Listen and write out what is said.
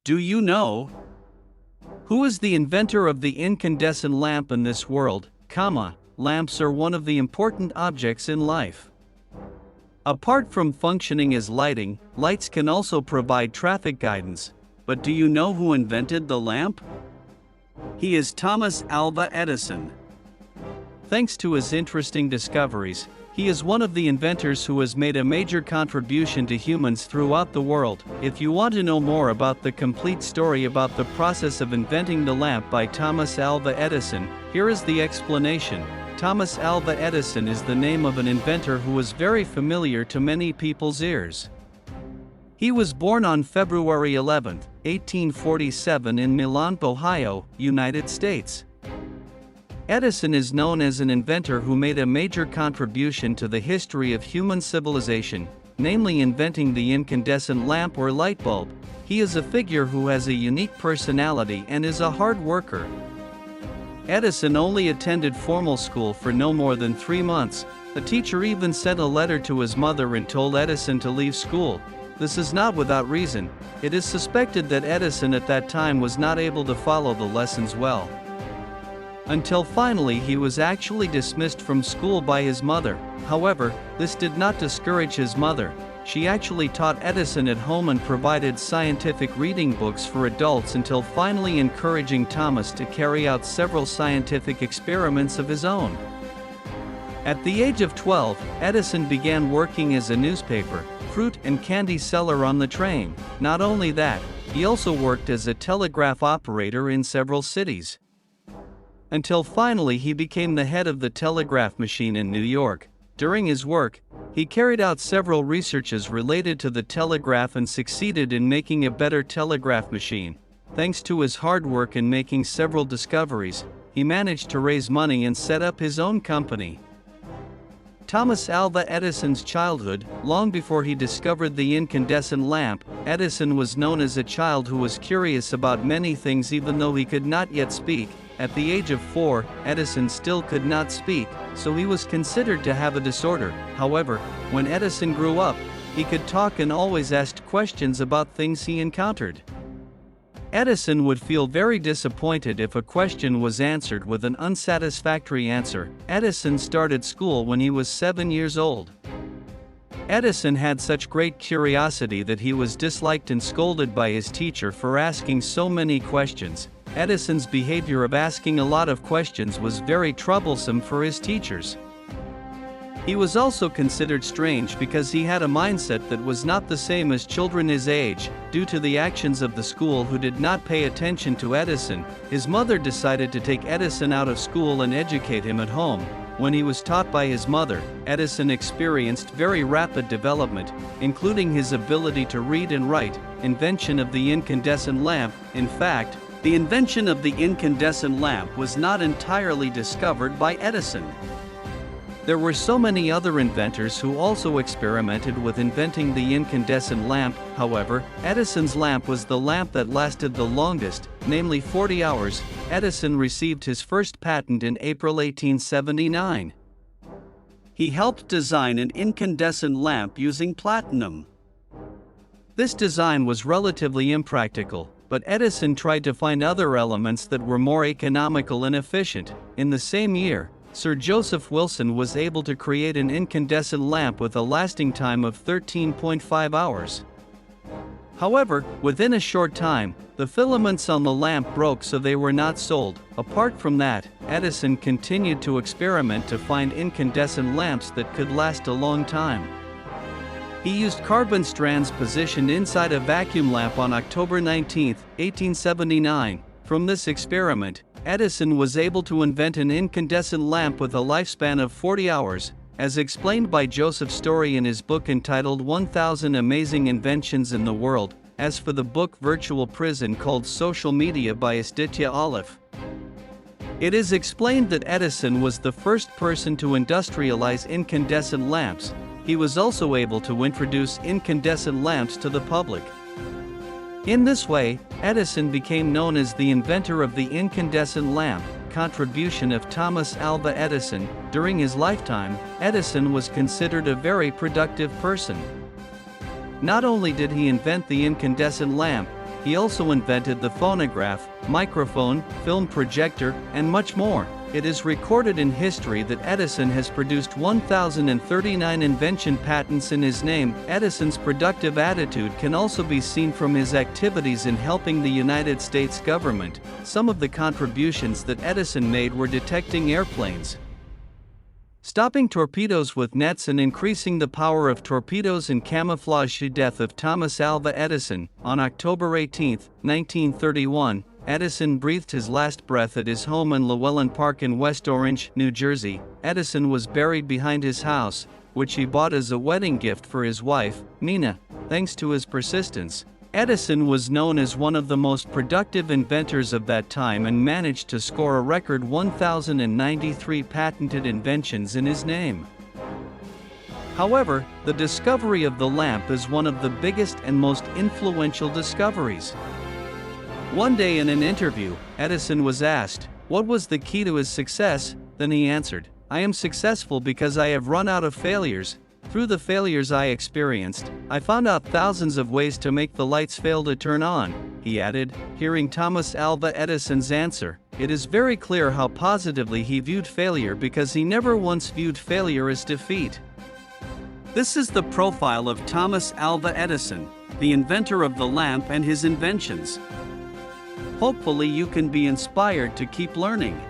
Do you know who is the inventor of the incandescent lamp in this world? Lamps are one of the important objects in life. Apart from functioning as lighting, lights can also provide traffic guidance. But do you know who invented the lamp? He is Thomas Alva Edison. Thanks to his interesting discoveries, he is one of the inventors who has made a major contribution to humans throughout the world. If you want to know more about the complete story about the process of inventing the lamp by Thomas Alva Edison, here is the explanation. Thomas Alva Edison is the name of an inventor who was very familiar to many people's ears. He was born on February 11, 1847 in Milan, Ohio, United States. Edison is known as an inventor who made a major contribution to the history of human civilization, namely inventing the incandescent lamp or light bulb. He is a figure who has a unique personality and is a hard worker. Edison only attended formal school for no more than 3 months. A teacher even sent a letter to his mother and told Edison to leave school. This is not without reason. It is suspected that Edison at that time was not able to follow the lessons well. Until finally he was actually dismissed from school by his mother. However, this did not discourage his mother. She actually taught Edison at home and provided scientific reading books for adults until finally encouraging Thomas to carry out several scientific experiments of his own. At the age of 12, Edison began working as a newspaper, fruit and candy seller on the train. Not only that, he also worked as a telegraph operator in several cities. Until finally he became the head of the telegraph machine in New York. During his work, he carried out several researches related to the telegraph and succeeded in making a better telegraph machine. Thanks to his hard work in making several discoveries, he managed to raise money and set up his own company. Thomas Alva Edison's childhood. Long before he discovered the incandescent lamp, Edison was known as a child who was curious about many things even though he could not yet speak. At the age of 4, Edison still could not speak, so he was considered to have a disorder. However, when Edison grew up, he could talk and always asked questions about things he encountered. Edison would feel very disappointed if a question was answered with an unsatisfactory answer. Edison started school when he was 7 years old. Edison had such great curiosity that he was disliked and scolded by his teacher for asking so many questions. Edison's behavior of asking a lot of questions was very troublesome for his teachers. He was also considered strange because he had a mindset that was not the same as children his age. Due to the actions of the school who did not pay attention to Edison, his mother decided to take Edison out of school and educate him at home. When he was taught by his mother, Edison experienced very rapid development, including his ability to read and write. Invention of the incandescent lamp. In fact, the invention of the incandescent lamp was not entirely discovered by Edison. There were so many other inventors who also experimented with inventing the incandescent lamp. However, Edison's lamp was the lamp that lasted the longest, namely 40 hours. Edison received his first patent in April 1879. He helped design an incandescent lamp using platinum. This design was relatively impractical, but Edison tried to find other elements that were more economical and efficient. In the same year, Sir Joseph Wilson was able to create an incandescent lamp with a lasting time of 13.5 hours. However, within a short time, the filaments on the lamp broke, so they were not sold. Apart from that, Edison continued to experiment to find incandescent lamps that could last a long time. He used carbon strands positioned inside a vacuum lamp on October 19, 1879. From this experiment, Edison was able to invent an incandescent lamp with a lifespan of 40 hours, as explained by Joseph Story in his book entitled 1000 Amazing Inventions in the World. As for the book Virtual Prison called Social Media by Aditya Olive, it is explained that Edison was the first person to industrialize incandescent lamps. He was also able to introduce incandescent lamps to the public. In this way, Edison became known as the inventor of the incandescent lamp. Contribution of Thomas Alva Edison. During his lifetime, Edison was considered a very productive person. Not only did he invent the incandescent lamp, He also invented the phonograph, microphone, film projector, and much more. It is recorded in history that Edison has produced 1,039 invention patents in his name. Edison's productive attitude can also be seen from his activities in helping the United States government. Some of the contributions that Edison made were detecting airplanes, stopping torpedoes with nets, and increasing the power of torpedoes and camouflage. The death of Thomas Alva Edison. On October 18, 1931, Edison breathed his last breath at his home in Llewellyn Park in West Orange, New Jersey. Edison was buried behind his house, which he bought as a wedding gift for his wife, Nina. Thanks to his persistence, Edison was known as one of the most productive inventors of that time and managed to score a record 1,093 patented inventions in his name. However, the discovery of the lamp is one of the biggest and most influential discoveries. One day in an interview, Edison was asked, what was the key to his success? Then he answered, I am successful because I have run out of failures. Through the failures I experienced, I found out thousands of ways to make the lights fail to turn on, he added. Hearing Thomas Alva Edison's answer, it is very clear how positively he viewed failure, because he never once viewed failure as defeat. This is the profile of Thomas Alva Edison, the inventor of the lamp and his inventions. Hopefully you can be inspired to keep learning.